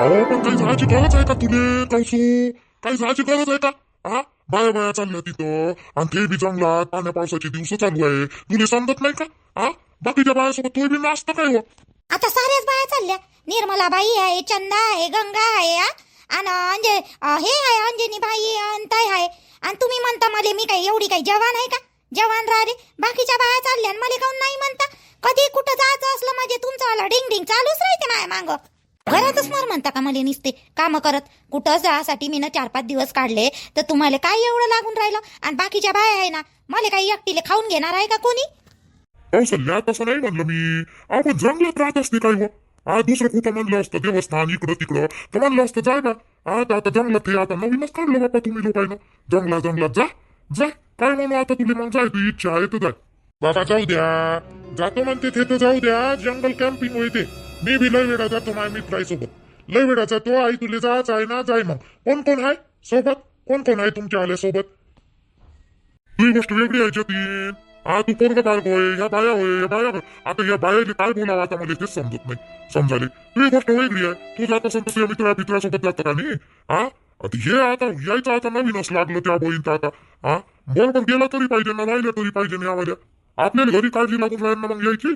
अहो पण काही जायची गरज आहे का तुले कावसू? काही जायची गरज आहे का? हा, बाया बाया चालल्या तिथं आणि ते बी जंगलात पाण्या पावसाचे दिवस चालू आहे. तुले समजत नाही का? हा, बाकीच्या बायासोबत तू बी नाचतं काय हो? आता साऱ्याच बाया चालल्या. निर्मलाबाई आहे, चंदा आहे, गंगा आहे, आणि हे आहे अंजनी बाई आणि ताई आहे. आणि तुम्ही म्हणता मला मी काही एवढी काही जवान आहे का? जवान राहिले. बाकीच्या बाया चालल्या आणि मला काऊन नाही म्हणता? कधी कुठं जायचं असलं म्हणजे तुमचं आला डिंग डिंग चालूच राहते माझ्या मांग. घरातच मर म्हणता का मला निसते काम करत? कुठं जासाठी मी ना 4-5 दिवस काढले तर तुम्हाला काय एवढं लागून राहिलं? आणि बाकीच्या बाया आहे ना, मला काही एकटीले खाऊन घेणार आहे का कोणी? कौशल्या तसं नाही म्हणलं मी. आपण जंगलात राहत असते काय हो? हा, दुसरं कुठं म्हणलं असतं देवस्थान इकडं तिकडं तर म्हणलं असतं जाय बा. आता जंगलात हे आता नवीनच काढलं बाबा तुम्ही लोकांना. जंगलात जा जा. काय म्हणू आता तुला? मग जाय, तू इच्छा आहे तर जाय बाबा. जाऊ द्या, जातो म्हणते ते तर जाऊ द्या. जंगल कॅम्पिंग होते. मी बी लय वेळा जातो माझ्या मित्रासोबत. लय वेळा जातो. आई तुला जायचं आहे ना, जाय मग. कोण कोण आहे सोबत? कोण कोण आहे तुमच्या आल्या सोबत? तुझी गोष्ट वेगळी आहे जतीन. तू पोरग बाळग होय, ह्या बाया होय, ह्या बाया होय. आता ह्या बायाने काय बोलावं आता मला तेच समजत नाही. समजाले तुझी गोष्ट वेगळी आहे. तू जात असेल तर तुझ्या मित्रासोबत जातं का नाही? आता हे आता यायचं आता नवीनच लागलं त्या बहीण आता. बरोबर गेला तरी पाहिजे ना, राहिलं तरी पाहिजे ना यामध्ये. आपल्याला घरी काळजी लागून राहील ना मग यायची.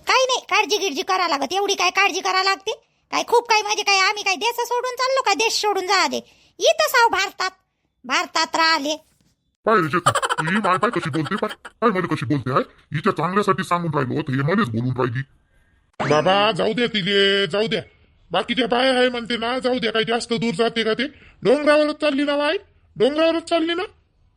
काही नाही काळजी गिळजी करा लागत. एवढी काय काळजी करा लागते? काय खूप काय म्हणजे काय आम्ही काय देश सोडून चाललो का? देश सोडून जाले इथं साव भारतात राहिले. पाहिजे ही माय पाय कशी बोलते, पाय मध्ये कशी बोलते आहे. हिच्या चांगल्यासाठी सांगून राहिलो हे मध्येच बोलून राहिली. बाबा जाऊ द्या तिले, जाऊ द्या. बाकीच्या बाया आहे म्हणते ना, जाऊ द्या. काही जास्त दूर जाते का ते? डोंगरावरच चालली ना बाई, डोंगरावरच चालली ना.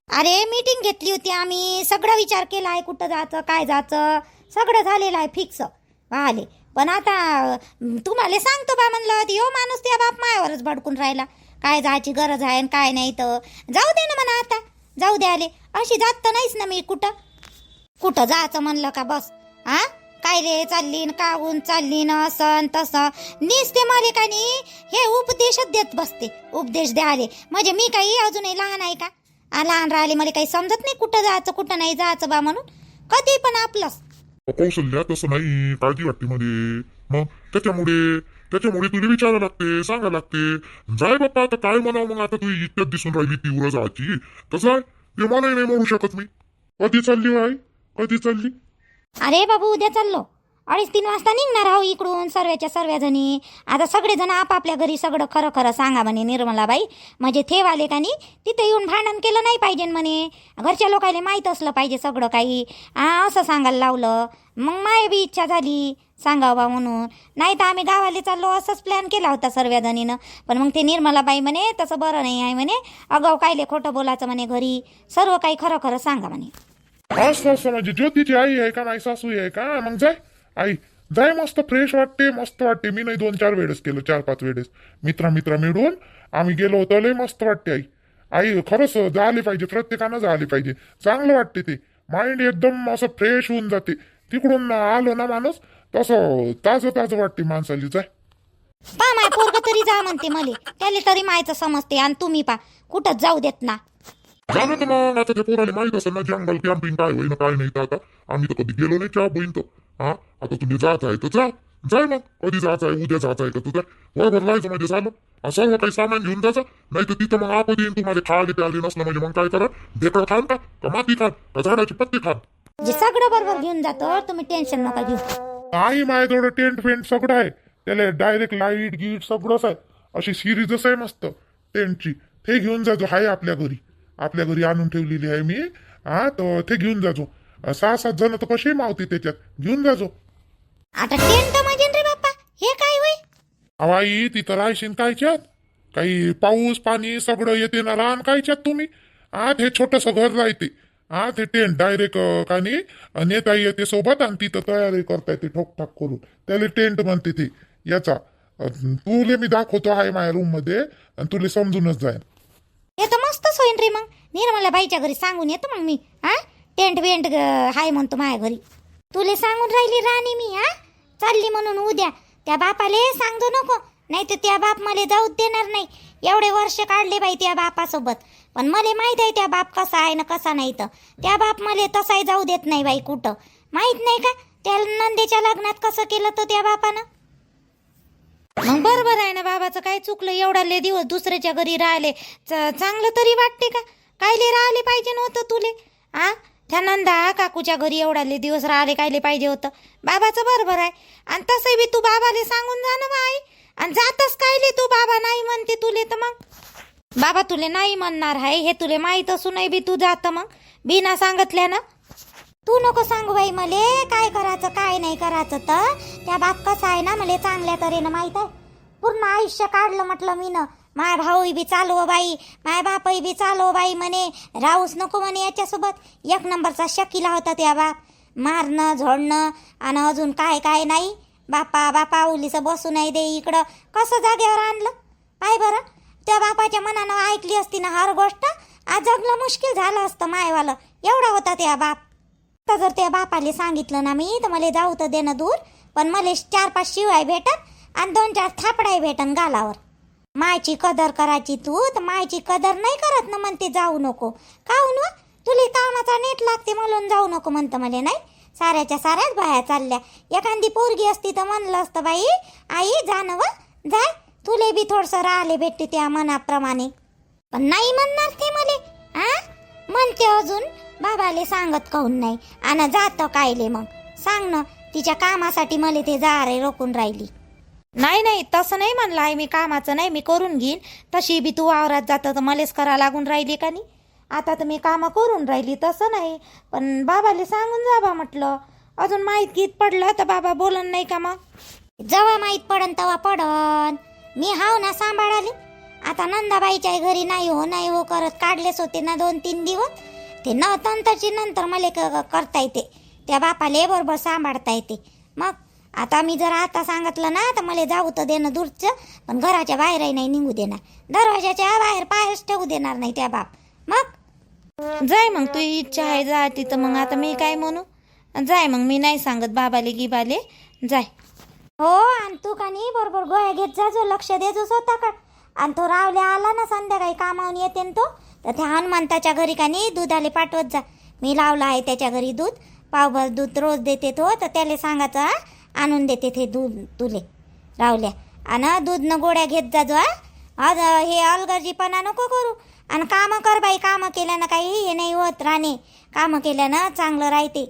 अरे मीटिंग घेतली होती आम्ही. सगळं विचार केला आहे कुठं जायचं काय जायचं. सगळं झालेलं आहे फिक्स आले. पण आता तुम्हाला सांगतो बा म्हणलं यो माणूस त्या बाप मायावरच भडकून राहिला. काय जायची गरज आहे आणि काय नाही तर जाऊ दे ना म्हणा. आता जाऊ दे आले. अशी जात तर नाहीच ना मी. कुठं जायचं म्हणलं का बस काय रे चालली न काहून चालली न असं तसं निसते माले का नाही. हे उपदेशच देत बसते. उपदेश द्या आले म्हणजे मी काही अजूनही लहान आहे का? लहान राहिले मला काही समजत नाही कुठं जायचं कुठं नाही जायचं बा म्हणून. कधी पण आपलंच. कौशल्या तसं नाही, काळजी वाटते मध्ये. मग त्याच्यामुळे तुला विचारायला लागते, सांगायला लागते. जाय बाप्पा. आता काय म्हणावं मग? आता तू इतक्यात दिसून राहिली तीव्र जायची तर जाय. ते मलाही नाही म्हणू शकत मी. कधी चालली आई? कधी चालली? अरे बाबू उद्या चाललो. 2:30-3 वाजता निघणार आहो इकडून सर्व जणी. आता सगळेजण आपापल्या घरी सगळं खरं खरं सांगा म्हणे निर्मलाबाई. म्हणजे थेवाले का नाही तिथे येऊन भांडण केलं नाही पाहिजे म्हणे. घरच्या लोकांना माहीत असलं पाहिजे सगळं काही. असं सांगायला लावलं. मग माय बी इच्छा झाली सांगावा म्हणून. नाही तर आम्ही गावाला चाललो असंच प्लॅन केला होता सर्व जणीनं. पण मग ते निर्मलाबाई म्हणे तसं बरं नाही आहे म्हणे. अगाऊ कायले खोटं बोलायचं म्हणे. घरी सर्व काही खरं खरं सांगा म्हणे. असं म्हणजे ज्योतीची आई आहे का? नाही सासू आहे का? मग जाय आई, जाय. मस्त फ्रेश वाटते, मस्त वाटते. मी नाही 2-4 वेळेस केलं, 4-5 वेळेस मित्र मिळून आम्ही गेलो होतो. लय मस्त वाटते आई खरंच झाले पाहिजे. प्रत्येकानं झाले पाहिजे. चांगलं वाटते ते. माइंड एकदम असं फ्रेश होऊन जाते. तिकडून आलो ना माणूस तसं ताजं वाटते माणसाली. जाय पा माय पोरग तरी जा म्हणते मले. त्याला तरी मायचं समजते आणि तुम्ही पा कुठंच जाऊ देत ना. जाणं तर मग आता त्या पोराला माहित असेल ना जंगल कॅम्पिंग काय होईल काय नाही. तर आता आम्ही तर कधी गेलो नाही च्या बहीण. तर आता तुम्ही जात आहे तर जाय मग. कधी जायचं आहे? उद्या जायचं आहे का तुझ्या? बरोबर राहायचं म्हणजे झालं. सर्व काही सामान घेऊन जायचं. नाही तर तिथं मग आपण येईन तुम्हाला खायला प्यायला नसलं म्हणजे मग काय करा? ढेकळं खान का माती खान का झाडाची पत्ती खान? जे सगळं बरोबर घेऊन जातो तुम्ही टेन्शन नका घेऊ. आई माझ्याजवळ टेंट फेंट सगळं आहे. त्याला डायरेक्ट लाईट गीट सगळंच आहे. अशी सिरीजच आहे मस्त टेंटची. ते घेऊन जातो. आहे आपल्या घरी आणून ठेवलेली आहे मी. तर ते घेऊन जाजो. 6-7 जण तर कसे मावते त्याच्यात. घेऊन जाजो. आता टेंट म्हणजे रे बाप्पा हे काय होय? आई तिथं राहशील कायच्यात? काही पाऊस पाणी सगळं येते ना रान कायच्यात तुम्ही. ते छोटस घर राहते. ते टेंट डायरेक्ट का नाही नेता येते सोबत आणि तिथं तयारी करता येते ठोकठाक करून. त्याला टेंट म्हणते ते. याचा तुले मी दाखवतो आहे माझ्या रूम मध्ये आणि तुला समजूनच जाईल. हे तर मस्तच होईन रे. मग निर्मला बाईच्या घरी सांगून येतो मग मी. टेंट वेंट हाय म्हणतो माझ्या घरी. तुले सांगून राहिली राणी मी. चालली म्हणून उद्या. त्या बापाले सांगतो नको. नाही तर त्या बाप मला जाऊच देणार नाही. एवढे वर्ष काढले बाई त्या बापासोबत. पण मला माहित आहे त्या बाप कसा आहे ना कसा नाही. तर त्या बाप मला तसाही जाऊ देत नाही बाई कुठं. माहित नाही का त्या नंदेच्या लग्नात कसं केलं तर त्या बापानं. मग बरोबर आहे ना. ना बाबाचं काय चुकलं, एवढाले दिवस दुसऱ्याच्या घरी राहिले चांगलं तरी वाटते का? कायले राहिले पाहिजे नव्हतं तुले? आ त्या नंदा काकूच्या घरी एवढाले दिवस राहिले कायले पाहिजे होतं? बाबाचं बरोबर आहे. आणि तसंही बी तू बाबाले सांगून जा ना बाई. आणि जातच कायले तू, बाबा नाही म्हणते तुले तर मग बाबा तुले नाही म्हणणार आहे हे तुले माहीत असूनही बी तू जात मग बिना सांगितल्या ना. तू नको सांगू बाई मले काय करायचं काय नाही करायचं. तर त्या बाप कसा आहे ना मला चांगल्या तऱ्हेनं माहीत आहे. पूर्ण आयुष्य काढलं म्हटलं मी ना. माय भाऊ बी चालव बाई, माय बापही बी चालव बाई म्हणे, राहूच नको म्हणे याच्यासोबत. एक नंबरचा शकीला होता त्या बाप. मारणं झोडणं आणि अजून काय काय नाही. बापा बापा उलीचं बसू नाही दे इकडं. कसं जागेवर आणलं पाय बरं. त्या बापाच्या मनानं ऐकली असती ना हर गोष्ट, आज जगलं मुश्किल झालं असतं मायवालं. एवढा होता त्या बाप. तर जर त्या बापाले सांगितलं ना मी तर मला जाऊ तर देणं दूर, पण मला 4-5 शिवाय भेटन आणि 2-4 थापडाय भेटन गालावर. मायची कदर करायची तू तर मायची कदर नाही करत ना म्हणते जाऊ नको. काहून व तुला कामाचा नेट लागते म्हणून जाऊ नको म्हणतं मला. नाही साऱ्याच्या साऱ्याच बाया चालल्या. एखादी पोरगी असती तर म्हणलं असतं बाई आई जाणं व जाय तुले बी थोडंसं राहिले भेटते त्या मनाप्रमाणे. पण नाही म्हणणार ते मले. म्हणते अजून बाबाले सांगत काहून नाही आणि जातं कायले मग सांग ना. तिच्या कामासाठी मला ते जारे रोखून राहिली. नाही नाही तसं नाही म्हणलं आहे मी, कामाचं नाही मी करून घेईन. तशी बी तू वावरात जातं तर मलेच करा लागून राहिली का नाही. आता तर मी कामं करून राहिली तसं नाही, पण बाबाले सांगून जाबा म्हटलं. अजून माहीत गीत पडलं तर बाबा बोलन नाही का? मग जेव्हा माहीत पडन तेव्हा पडन. मी हाव ना सांभाळाले. आता नंदाबाईच्या घरी नाही हो करत काढलेच होते ना 2-3 दिवस. ते नंतरची नंतर मला करता येते. त्या बापाले बरोबर सांभाळता येते. मग आता मी जर आता सांगितलं ना तर मला जाऊ तर देणं दूरचं, पण घराच्या बाहेरही नाही निघू देणार. दरवाजाच्या बाहेर पायच ठेवू देणार नाही त्या बाप. मग जाय मग तू इच्छा आहे जा तिथं. मग आता मी काय म्हणू? जाय मग मी नाही सांगत बाबाले गिबाले जाय. हो आणि तू का नाही बरोबर गोळ्या घेत जाजो, लक्ष देजो स्वतःकडे. आणि तो रावल्या आला ना संध्याकाळी कामावून येते तो, तर त्या हनुमंताच्या घरी का नाही दुधाले पाठवत जा. मी लावलं आहे त्याच्या घरी दूध, पावभर दूध रोज देते तो. तर त्याला सांगायचं आणून देते ते दूध तुले रावल्या. आणि दूधनं गोळ्या घेत जाजो. आज हे अलगर्जीपणा नको करू. आणि कामं कर बाई. कामं केल्यानं काही हे नाही होत राणे. कामं केल्यानं चांगलं राहते.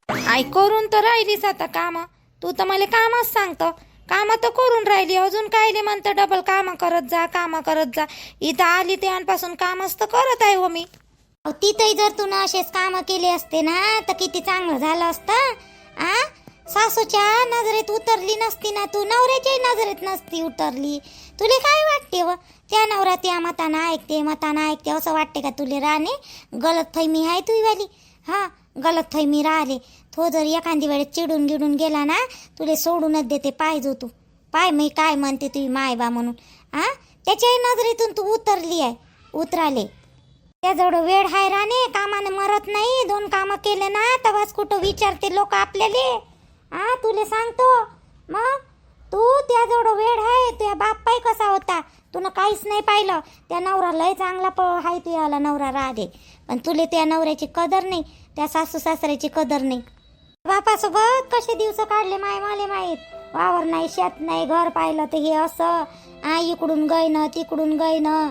आई करून तर राहिलीच आता कामं. तू तर मला कामच सांगतो. कामं तर करून राहिली, अजून काय ले म्हणतं डबल कामं करत जा कामं करत जा. इथं आली तेव्हापासून कामच तर करत आहे हो मी. तिथंही जर तू ना असेच कामं केले असते ना तर किती चांगलं झालं असतं. सासूच्या नजरेत उतरली नसती ना तू, नवऱ्याच्याही नजरेत नसती उतरली. तुले काय वाटते व त्या नवरा त्या मताना ऐकते असं वाटते का तुले? राणे गलतफहमी आहे तुझी वाली. गलतफहमी राहिले. तो जर एखादी वेळेस चिडून गिडून गेला ना तुले सोडूनच देते. पाहिजो तू पाय मी काय म्हणते तुझी मायबा म्हणून. त्याच्याही नजरेतून तू उतरली आहे, उतराले. त्याजवळ वेळ हाय राणे, कामाने मरत नाही. 2 कामं केले ना तवाच कुठं विचारते लोक आपल्याले. तुले सांगतो मग तू त्याजवळ वेळ आहे. तुझ्या बाप पाय कसा होता, तुला काहीच नाही पाहिलं. त्या नवरा लय चांगला हाय तुझ्याला नवरा राहते, पण तुले त्या नवऱ्याची कदर नाही, त्या सासू सासऱ्याची कदर नाही. बापासोबत कसे दिवस काढले माले माहीत. वावर नाही, शेत नाही, घर पाहिलं तर हे असं इकडून गयनं तिकडून गयनं.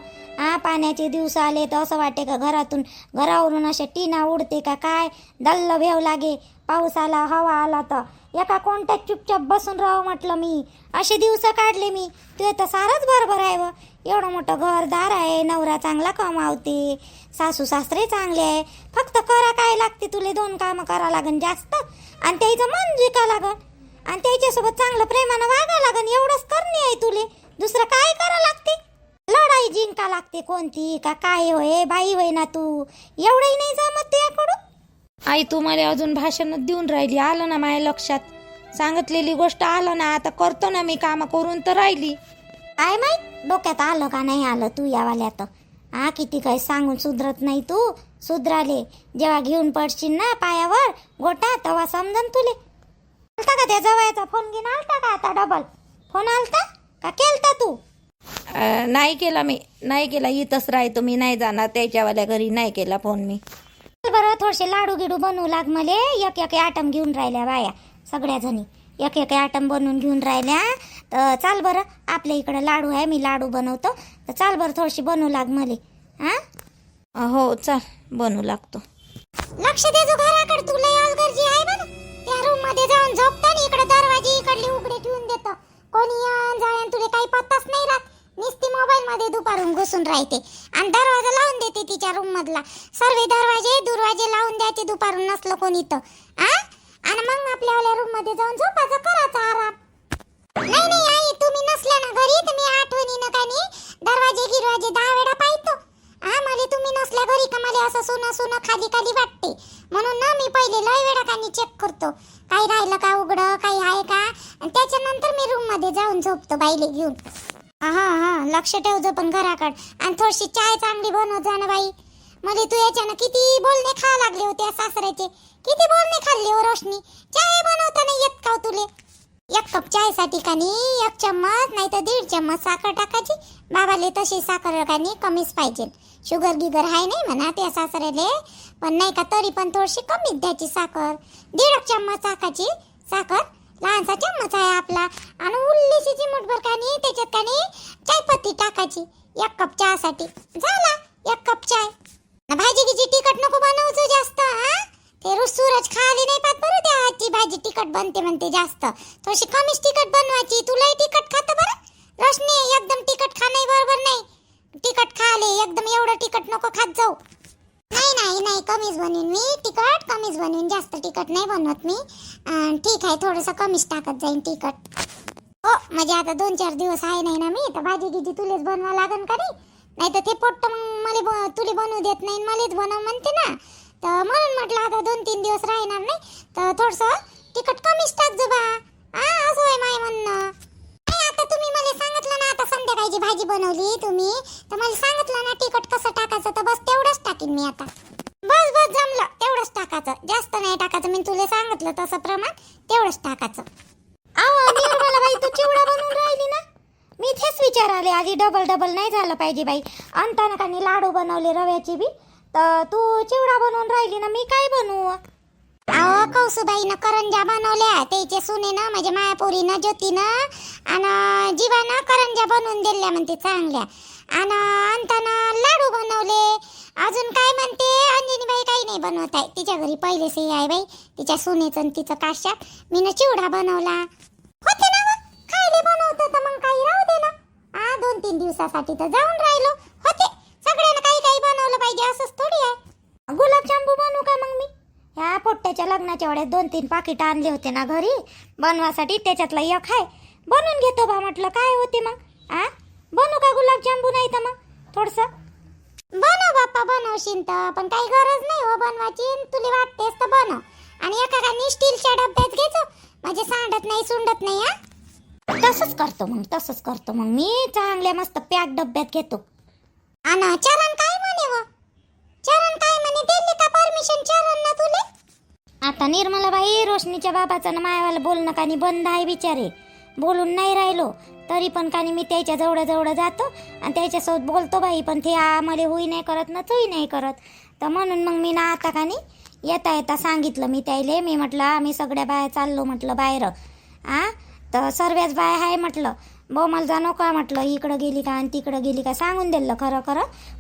पाण्याचे दिवस आले तर असं वाटे का घरावरून अशा टीना उडते का काय. दल्ल भेव लागे. पाऊस आला हवा आला तर एका कोणत्यात चुपचाप बसून राहावं म्हटलं मी. असे दिवस काढले मी. ते तर सारंच बरोबर आहे व. एवढं मोठं घरदार आहे, नवरा चांगला कमावते, सासू सासरे चांगले आहे. फक्त करा काय लागते तुले 2 कामं करा लागन जास्त, आणि त्याचं मन जिका लागन, आणि त्याच्यासोबत चांगलं प्रेमानं वागा लागन. एवढंच करणे आहे तुले. दुसरं काय करा लागते? लढाई जिंका लागते कोणती का काय होय बाई होय ना तू. एवढंही नाही जमत त्याकडून. आई तू मला अजून भाषणच देऊन राहिली. आलं ना माझ्या लक्षात, सांगितलेली गोष्ट आलं ना. आता करतो ना मी कामं करून तर राहिली. काय माहित डोक्यात आलं का नाही आलं तू यावाल्यात. किती काय सांगून सुधरत नाही तू. सुधराले जेव्हा घेऊन पडशील ना पायावर गोटा तेव्हा समजन तुले. आलता का त्या जवळचा फोन घेऊन आलता का आता डबल फोन आलता का केलता तू? नाही केला मी, नाही केला. इथंच राहतो मी, नाही जाणार त्याच्यावाल्या घरी. नाही केला फोन मी. बरं थोडेसे लाडू गिडू बनवू लाग मले. एक आटम घेऊन राहिल्या बाया सगळ्या जणी. एक एक आयटम बनवून घेऊन राहिल्या. तर चाल बरं, आपल्या इकडं लाडू आहे, मी लाडू बनवतो. तर चाल बरं थोडीशी बनवू लाग मले. हां हो चाल बनवू लागतो. लक्ष दे जो घराकडे, तुला अलगर्जी आहे बघ. त्या रूम मध्ये जाऊन झोपताना इकडे दरवाजे इकडले उघडे ठेवून देतो. कोणी जाय तुला काही पत्ताच नाही राहत. नुसती मोबाईल मध्ये दुपारून घुसून राहते आणि दरवाजा लावून देते तिच्या रूम मधला. सर्व दरवाजे लावून द्यायचे दुपारून नसलं कोणी तर. आणि मग आपल्या रूम मध्ये जाऊन झोपायचं, करायचा आराम. नाही नाही आई, तुम्ही नसल्या ना घरी तर मी आठवणीनं का नाही दरवाजे गिरवाजे 10 वेळा पाहतो. मला तुम्ही नसल्या घरी का मला असं सोनं खाली खाली वाटते. म्हणून ना मी पहिले लय वेळा का नाही चेक करतो काही राहिलं का उघडं, काही आहे का. आणि त्याच्यानंतर मी रूम मध्ये जाऊन झोपतो बाईले घेऊन. हा लक्ष ठेव जो पण घराकड. आणि थोडीशी चाय चांगली बनव जा ना बाई. मला तू याच्यानं किती बोलणे खा लागले होते सासऱ्याचे. किती बोलणे खाल्ले हो रोशनी. चाय बनवता नाही येत का तुले. एक कप चाय साठी का नाही 1 चम्मच नाही तर 1.5 चम्मच साखर टाकायची. बाबाले तशी साखर का नाही कमीच पाहिजे. शुगर गिगर आहे नाही म्हणा त्या सासऱ्याले, पण नाही का तरी पण थोडीशी कमीच द्यायची साखर. 1.5 चम्मच टाकायची साखर. लहानसा चम्मच आहे आपला. आणि उरलीशी चिमूटभर का नाही त्याच्यात का नाही चायपत्ती टाकायची 1 कप चहासाठी. झाला 1 कप चाय. भाजी गिजी तिखट नको बनवू जास्त. ते रोज सूरज खाली नाही पाहत बरं. त्या आजची भाजी तिखट बनते म्हणते जास्त. थोडीशी कमीच तिखट बनवायची. तुलाही तिखट खातं बरं रोशनी. एकदम तिखट खाणं बरोबर नाही. तिखट खाले एकदम एवढं तिखट नको खात जाऊ. नाही कमीच बनवीन मी तिखट. कमीच बनवीन, जास्त तिखट नाही बनवत मी. ठीक आहे थोडंसं कमीच टाकत जाईन तिखट. हो म्हणजे आता 2-4 दिवस आहे नाही ना मी, तर भाजी गिजी तुलेच बनवा लागन का नाही तर ते पोट्ट मग मला तुले बनवू देत नाही, मलाच बनव म्हणते ना. तर म्हणून म्हटलं आता 2-3 दिवस राहणार नाही तर थोडंसं तिखट कमीच टाक जो बा. असं आहे माय म्हणणं. आता तुम्ही मला सांगितलं ना, आता संध्याकाळची भाजी बनवली तुम्ही तर मला सांगितलं ना तिखट कसं टाकायचं, तर बस तेवढंच टाकीन मी आता. बस जमलं तेवढंच टाकायचं, जास्त नाही टाकायचं. मी तुला सांगितलं तसं प्रमाण तेवढंच टाकायचं. निर्मला बाई तू चिवडा बनवून राहिली ना, मी तेच विचाराले आधी डबल नाही झालं पाहिजे बाई. आणताना का नाही लाडू बनवले रव्याची बी, तर तू चिवडा बनवून राहिली ना, मी काय बनवू. कौसुबाईनं करंजा बनवल्या. त्याचे सुनेनं म्हणजे मायापुरीनं ज्योतीनं आणि जीवानं करंजा बनवून दिल्या म्हणते चांगल्या. आणि आणताना लाडू बनवले. अजून काय म्हणते अंजनीबाई काही नाही बनवत आहे. तिच्या घरी पहिले से आहे बाई तिच्या सुनेचं आणि तिचं काश्यात. मीनं चिवडा बनवला होते ना मग खायला बनवतो तर मग काही राहू दे ना. 2-3 दिवसासाठी तर जाऊन राहिलो होते. सगळ्यांना काही बनवलं पाहिजे असंच थोडी आहे. गुलाबजामू बनवू का मग मी. ह्या पोट्ट्याच्या लग्नाच्या वेळेस 2-3 पाकिट आणले होते ना घरी बनवासाठी, त्याच्यातला एक आहे बनवून घेतो बा म्हटलं. काय होते मग बनवू का गुलाबजामू. नाही तर मग थोडंसं बनव बाप्पा, बनवशील तर. पण काही गरज नाही हो बनवायची. तुला वाटतेस तर बनव. आणि एका स्टीलच्या डब्यात घ्यायचो म्हणजे सांडत नाही सुंडत नाही. तसंच करतो मग मी. चांगल्या मस्त पॅक डब्यात घेतो. आणि चरण काय म्हणे व चरण काय म्हणे, दिली का परमिशन चरण ना तुले. आता निर्मलाबाई रोशनीच्या बाबाचं ना मायावाला बोलणं कानी बंद आहे बिचारे. बोलून नाही राहिलो तरी पण कानी मी त्याच्या जवळ जातो आणि त्याच्यासोबत बोलतो बाई. पण ते आम्हाला होई नाही करत ना चोई नाही करत. तर म्हणून मग मी ना आता कानी येता सांगितलं मी त्याले. मी म्हटलं आम्ही सगळ्या बाया चाललो म्हटलं बाहेर. तर सर्वच बाया आहे म्हटलं. मला जा नको म्हटलं इकडं गेली का आणि तिकडं गेली का सांगून दिलं खरं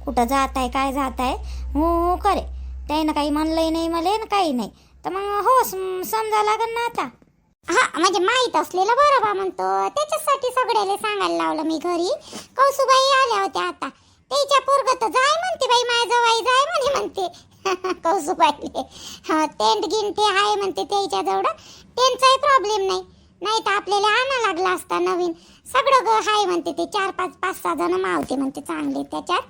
कुठं जात आहे काय जात आहे. हो करे त्यानं काही म्हणलंही नाही मला ना काही नाही. तर मग हो समजा लागन ना आता. म्हणजे माहीत असलेलं बरं बा म्हणतो. त्याच्यासाठी सगळ्याला सांगायला लावलं मी घरी. कौसुबाई आल्या होत्या आता. त्याच्या पोरग तर जाय म्हणते बाई माझ्या जवाई जाय म्हणते कौसुबाईले. टेंट गिंटे आहे म्हणते त्याच्या जवळ. टेंटचाही प्रॉब्लेम नाही तर आपल्याला आणा लागला असता नवीन. सगळं आहे म्हणते ते. 4-5-6 जण मावते म्हणते चांगले त्याच्यात.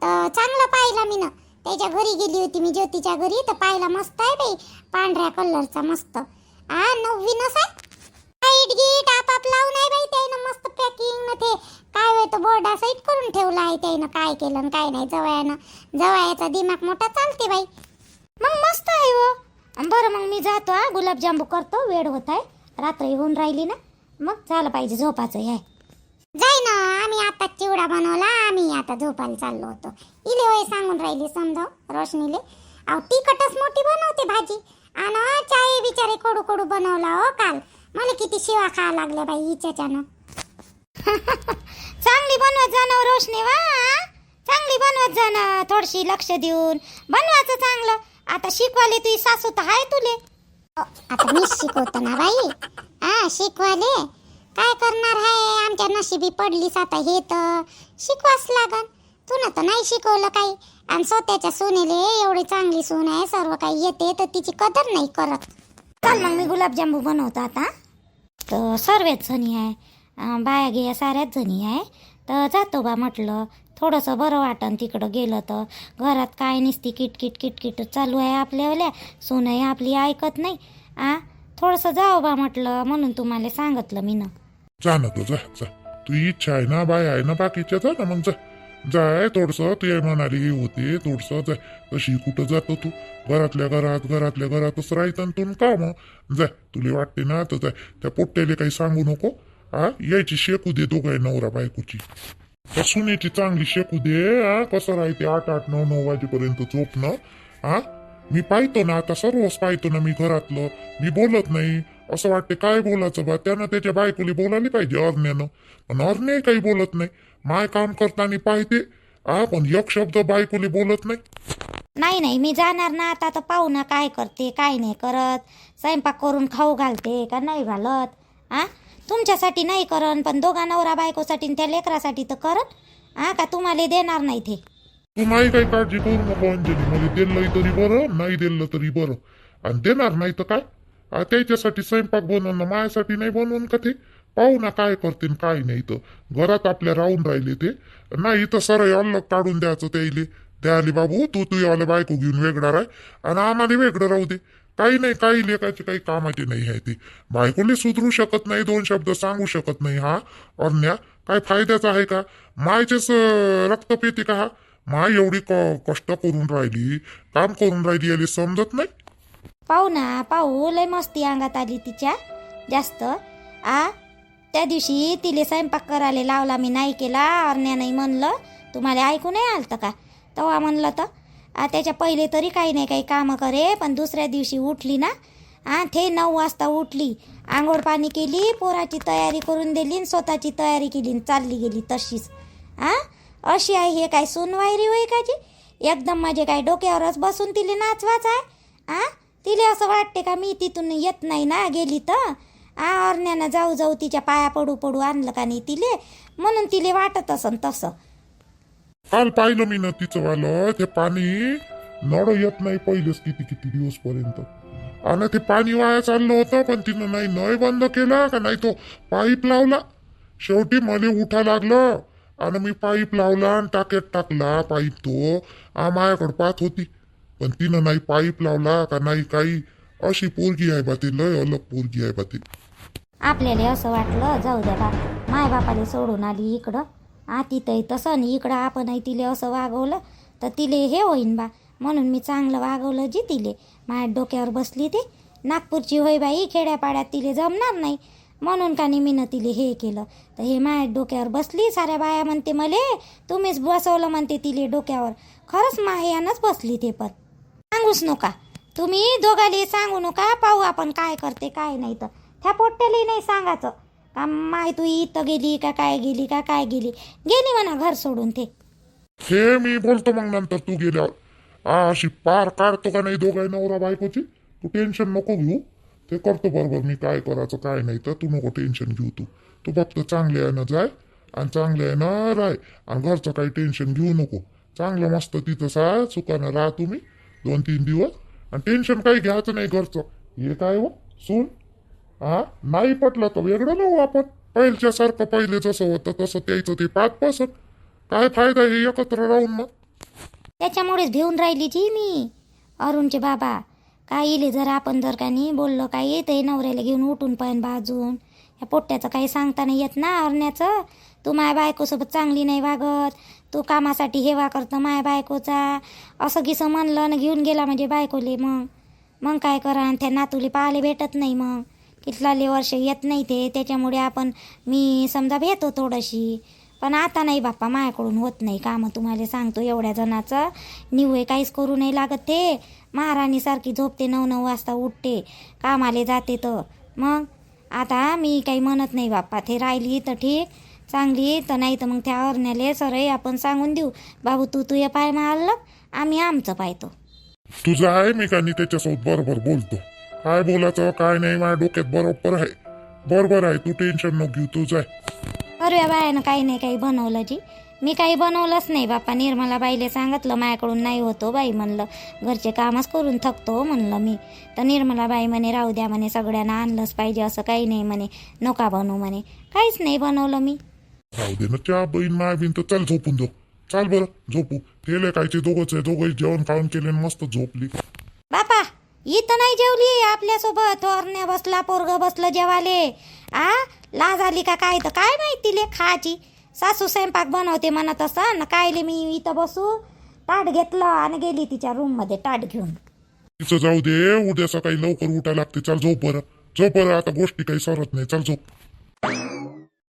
तर चांगलं पाहिलं मी ना. त्याच्या घरी गेली होती मी ज्योतीच्या घरी, तर पाहिला मस्त आहे बाई पांढऱ्या कलरचा मस्त. नवीनच आहे. लाईट गीट आपाप लावून आहे बाई त्यानं मस्त पॅकिंग. ते काय होय तो बोर्ड साईट करून ठेवला आहे त्यानं. काय केलं आणि काय नाही. जवयाचा दिमाग मोठा चालते बाई. मग मस्त आहे हो. बरं मग मी जातो. गुलाबजामू करतो. वेळ होत आहे, रात्र होऊन राहिली ना. मग झालं पाहिजे झोपाचं. आहे जाय ना. आम्ही आता चिवडा बनवला, आम्ही आता झोपायला चाललो होतो. इले वय सांगून राहिली समजाव रोशनीले. तिखटच मोठी बनवते भाजी. आणि चाय बिचारे कडू बनवला हो काल. मला किती शिवा खावा लागल्या बाई हिच्याच्यानं. चांगली बनवत जाणं रोशनी वा, चांगली बनवत जाणं, थोडीशी लक्ष देऊन बनवायचं चांगलं. आता शिकवाले तुझी सासू तर आहे तुले. आता मीच शिकवतो ना बाई. शिकवाले काय करणार आहे, आमच्या नशिबी पडलीस आता हे तर शिकवाच लागन. तुला तर नाही शिकवलं काही, आणि स्वतःच्या सुनेले एवढी चांगली सून आहे, सर्व काही येते तर तिची कदर नाही करत. चल मग मी गुलाबजामू बनवतो आता. तर सर्वच जणी आहे, बाया गे साऱ्याच जणी आहे. तर जातो बा म्हटलं, थोडंसं बरं वाटन तिकडं गेलं तर. घरात काय नसती किटकिट किटकिट चालू आहे आपल्यावाल्या, सूनही आपली ऐकत नाही. थोडंसं जाऊ बा म्हटलं, म्हणून तुम्हाला सांगितलं मी ना. जा ना, जा जा, तुझी इच्छा आहे ना, बाय आहे ना बाकीच्या, जा ना मग, जा जाय. थोडंसं तुझ्या म्हणाली हे होते, थोडंसं जाय. तशी कुठं जातो तू, घरातल्या घरातच राहायचं तू का मग. जाय, तुला वाटते ना तर जाय. त्या पोट्ट्याला काही सांगू नको. यायची शेकू दे दोघाही नवरा बायकोची. त्या सुनेची चांगली शेकू दे. कसं राहते 8-8, 9-9 वाजेपर्यंत झोपणं. मी पाहतो ना आता, सर्वच पाहतो ना मी घरातलं. मी बोलत नाही असं वाटते, काय बोलायचं बा. त्यानं त्याच्या बायकोली बोलायला पाहिजे अरण्यानं, पण अरण्या काही बोलत नाही. माय काम करताना पाहते, पण एक शब्द बायकोली बोलत नाही. नाही मी जाणार ना आता. तर पाहू ना काय करते काय नाही करत. स्वयंपाक करून खाऊ घालते का नाही घालत. तुमच्यासाठी नाही करन, पण दोघा नवरा बायकोसाठी त्या लेकरासाठी तर करन. का तुम्हाला देणार नाही ते. तू नाही काही काळजी करू नको अंजली. मला दिलं तरी बरं, नाही दिलं तरी बरं. आणि देणार नाही तर काय, त्याच्यासाठी स्वयंपाक बनवणं, माझ्यासाठी नाही बनवून का ते. पाहू ना काय करते काय नाही. तर घरात आपल्या राहून राहिले ते नाही तर सरळ अलग काढून द्यायचं त्याईले. द्याले बाबू तू आलं बायको घेऊन वेगळा राह, आणि आम्हाला वेगळं राहू दे. काही नाही, काही लेखाचे काही कामाचे नाही आहे ते. बायकोले सुधरू शकत नाही, 2 शब्द सांगू शकत नाही. अरण्या काय फायद्याचा आहे का. मायचेच रक्त पेते का. माय एवढी कष्ट करून राहिली, काम करून राहिली, याला समजत नाही. पाहू ना पाहू, लय मस्ती अंगात आली तिच्या जास्त. त्या दिवशी तिले स्वयंपाक करायला लावला, मी नाही केला. अरण्या नाही म्हणलं, तुम्हाला ऐकू नाही आलतं का तेव्हा म्हणलं तर. त्याच्या पहिले तरी काही नाही काही कामं करे, पण दुसऱ्या दिवशी उठली ना, ते 9 वाजता उठली, आंघोळ पाणी केली, पोराची तयारी करून दिली, स्वतःची तयारी केली, चालली गेली तशीच. अशी आहे हे काय सूनवायरी होय का जी. एकदम माझे काय डोक्यावरच बसून तिले नाचवाच आहे. तिले असं वाटते का मी तिथून येत नाही ना गेली तर. अरण्यानं जाऊ तिच्या पाया पडू आणलं का नाही तिले, म्हणून तिले वाटत असन तसं. काल पाहिलं मी ना तिचं वालं, ते पाणी नळ येत नाही पहिलेच किती दिवस पर्यंत. आणि ते पाणी वाया चाललं होतं, पण तिनं नाही नळ बंद केला का नाही तो पाईप लावला. शेवटी मला उठा लागलं, आणि मी पाईप लावला आणि टाक्यात टाकला पाईप. तो माझ्याकडे पाहत होती, पण तिनं नाही पाईप लावला का नाही काही. अशी पोरगी आहे बा ती, लय अलग पोरगी आहे बा ती. आपल्याला असं वाटलं जाऊ द्या बा, माय बापाला सोडून आली इकडं. तिथंही तसं नाही, इकडं आपणही तिले असं वागवलं तर तिले हे होईन बा. म्हणून मी चांगलं वागवलं जी तिले. माझ्या डोक्यावर बसली ते. नागपूरची होय बाई, खेड्यापाड्यात तिले जमणार नाही, म्हणून का मीनं तिले हे केलं. तर हे माझ्या डोक्यावर बसली. साऱ्या बाया म्हणते मले तुम्हीच बसवलं म्हणते तिले डोक्यावर. खरंच माह्यानंच बसली ते. पण सांगूच नका तुम्ही, दोघाली सांगू नका. पाहू आपण काय करते काय नाही. तर त्या पोट्ट्यालाही नाही सांगायचं का माय तू इथं गेली का काय गेली का काय गेली म्हणा घर सोडून. ते हे मी बोलतो मग नंतर तू गेल्यावर. अशी पार काढतो का नाही दोघाही नवरा बायकोची. तू टेन्शन नको घेऊ, ते करतो बरोबर मी काय करायचं काय नाही. तर तू नको टेन्शन घेऊ. तू फक्त चांगले आहे ना जाय, आणि चांगले आहे ना राय, आणि घरचं काही टेन्शन घेऊ नको. चांगलं मस्त तिथं सुखानं राहा तुम्ही 2-3 दिवस, आणि टेन्शन काही घ्यायचं नाही घरचं. हे काय हो सून, नाही पटलं तर वेगळं नव्हतं आपण. पहिल्यासारखं पहिले जसं होतं तसं त्याचं ते 5%. काय फायदा हे एकत्र राहून मग. त्याच्यामुळेच भिवून राहिली जी मी. अरुणचे बाबा काय इले जर आपण जर का नाही बोललो काय येते नवऱ्याला घेऊन उठून पाहिन बाजून. या पोट्ट्याचं काही सांगता नाही येत ना अरण्याचं. तू माय बायकोसोबत चांगली नाही वागत, तू कामासाठी हेवा करतं माय बायकोचा, असं गिसं म्हणलं ना घेऊन गेला म्हणजे बायकोले. मग काय करा, त्या नातूले पाहायला भेटत नाही. मग कितलाले वर्ष येत नाही ते, त्याच्यामुळे आपण मी समजा भेटतो थोडीशी. पण आता नाही बाप्पा, माझ्याकडून होत नाही कामं. तुम्हाला सांगतो एवढ्या जणाचं निवय काहीच करू नाही लागत. ते महाराणीसारखी झोपते, 9-9 वाजता उठते, कामाले जाते. तर मग आता मी काही म्हणत नाही बाप्पा, ते राहिली तर ठीक, चांगली तर नाही तर मग त्या हरण्याले सरळ आपण सांगून देऊ, बाबू तू तुझे पाय मारलं, आम्ही आमचं पाहतो. तुझं आहे मी का नाही त्याच्यासोबत बरोबर बोलतो, काय बोलायचं काय नाही माझ्या डोक्यात बरोबर आहे. बरोबर आहे, तू टेन्शन नको घेऊ, तू जाय. सर्व बायानं काही नाही काही बनवलं जी, मी काही बनवलंच नाही बाप्पा. निर्मला बाईले सांगितलं माझ्याकडून नाही होतो बाई, म्हणलं घरचे कामच करून थकतो म्हणलं मी. तर निर्मला बाई म्हणे राहू द्या म्हणे, सगळ्यांना आणलंच पाहिजे असं काही नाही म्हणे, नका बनवू म्हणे. काहीच नाही बनवलं मी. राहू दे ना त्या बहीण माय बिन, तर चल झोपून जाऊ. चाल बरं झोपू, केले कायचे दोघंच आहे, दोघंही जेवण खाऊन केले आणि मस्त झोपली. बापा इथं नाही जेवली आपल्यासोबत, हरण्या बसला, पोरग बसलं जेवाले. लाज आली का काय, तर काय माहिती ले खायची. सासू स्वयंपाक बनवते म्हणत असं ना, कायले मी इथं बसू. ताट घेतलं आणि गेली तिच्या रूम मध्ये ताट घेऊन. तिचं जाऊ दे, उद्या सकाळी लवकर उठायला लागते. चल झोप बरं, झोप बरं, आता गोष्टी काही सरत नाही, चल झोप.